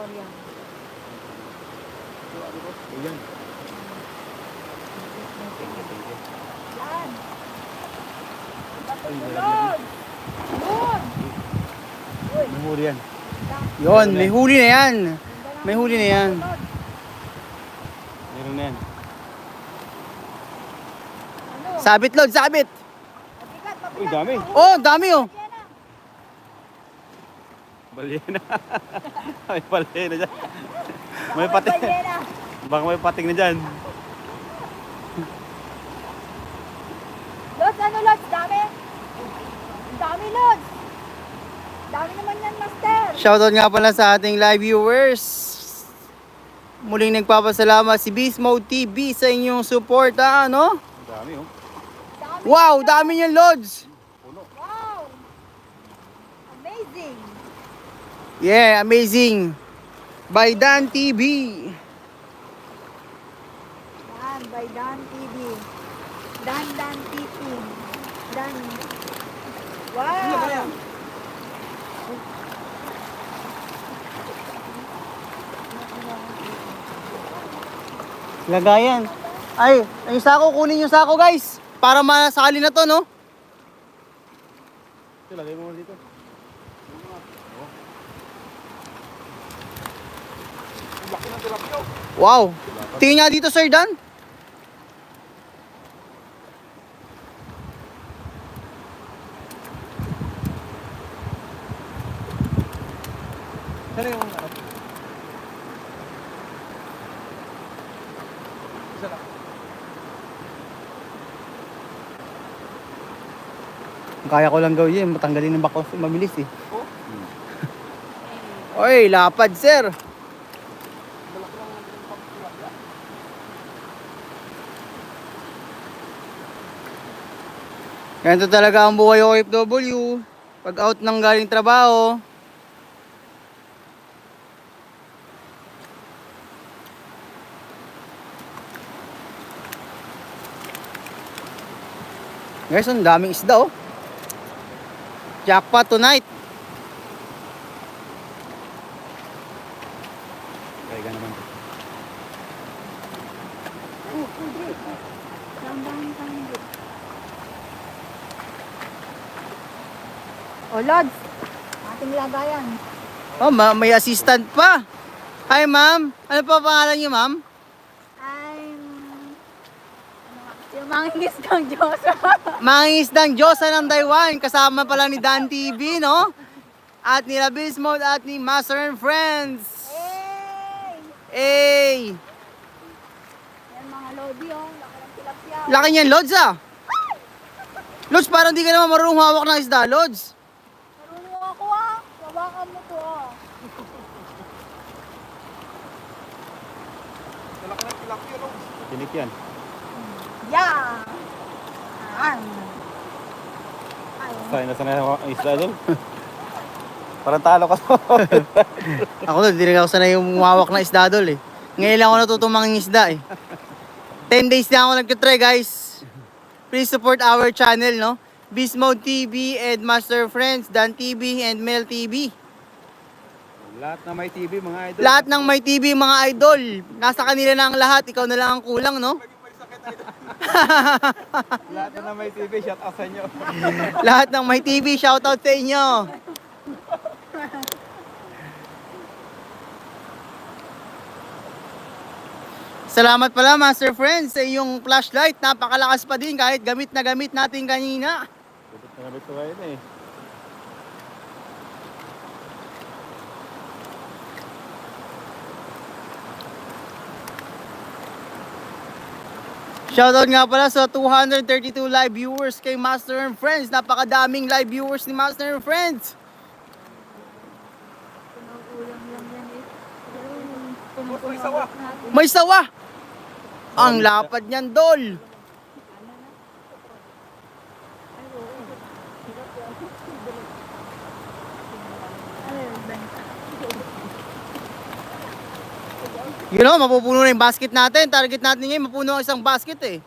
Victoria. Ayan. Yan. Ay, Yun. Yun. Uy. may huli yan. Yon, may huli na yan. May huli na yan. Meron na yan. Ano? Sabit, Lord, sabit. Mabigat, mabigat. Uy, dami. Oh, dami oh. Yan na. Balyena. May balyena dyan. May pating. Balyena. Baka may pating na dyan. Lods, ano Lods? Dami? Ang dami Lods. Dami naman yan, Master. Shoutout nga pala sa ating live viewers. Muling nagpapasalamat si Beast Mode TV sa inyong support, no? Ang dami oh. Dami. Wow, dami niyan, Lods. Wow. Amazing. Yeah, amazing. By Dan TV. Yan, by Dan TV. Dan TV. Dan. Wow. Lagayan. Ay, yung sako, kunin yung sako, guys. Para masali na to, no? Ito, lagay mo dito. Wow. Tingin nga dito, Sir Dan. Ano yung ano? Isa lang. Kaya ko lang gawin yun, matanggalin ng bakos, mabilis eh. Oh. Oy, lapad, sir. Ganito talaga ang buhay OFW. Pag out ng galing trabaho. Guys, ang daming isda oh. Jackpot tonight. Kaya naman. O Lods, ating lagayan. Oh, may assistant pa. Hi, ma'am. Ano pa pangalan niyo, ma'am? I'm... Yung mga ingis ng Diyos. Mangingisdang Diyosa ng Taiwan. Kasama pala ni Dan TV, no? At ni Beast Mode at ni Master and Friends. Hey! Hey! Yan mga lodi oh. Laki ng tilapia. Laki niyan, Lods ah. Lods, parang di ka naman marunong hawak ng isda, Lods. Marunong ako ah. Hawakan mo to ah. Tinik yan. Yeah! Ay. Sanay na sanay ang isda doon. Parang talo ka. Ako doon, di rin ako sanay yung humawak ng isda, Dol eh. Ngayon lang ako natutong mangingisda eh. 10 days na ako nagtitry, guys. Please support our channel, no? Beast Mode TV and Master Friends, Dan TV and Mel TV. Lahat na may TV mga idol. Lahat ng may TV, mga idol. Nasa kanila na ang lahat, ikaw na lang ang kulang, no? Lahat na may TV, shout out sa inyo. Lahat ng may TV, shoutout sa inyo. Salamat pala, Master Friends, sa iyong flashlight. Napakalakas pa din kahit gamit na gamit natin kanina. Gabit na gabit ko ngayon eh. Shoutout nga pala sa 232 live viewers kay Master and Friends. Napakadaming live viewers ni Master and Friends. May sawa! Ang lapad niyan, Dol! You know, mapupuno na yung basket natin. Target natin ngayon, mapuno ang isang basket eh.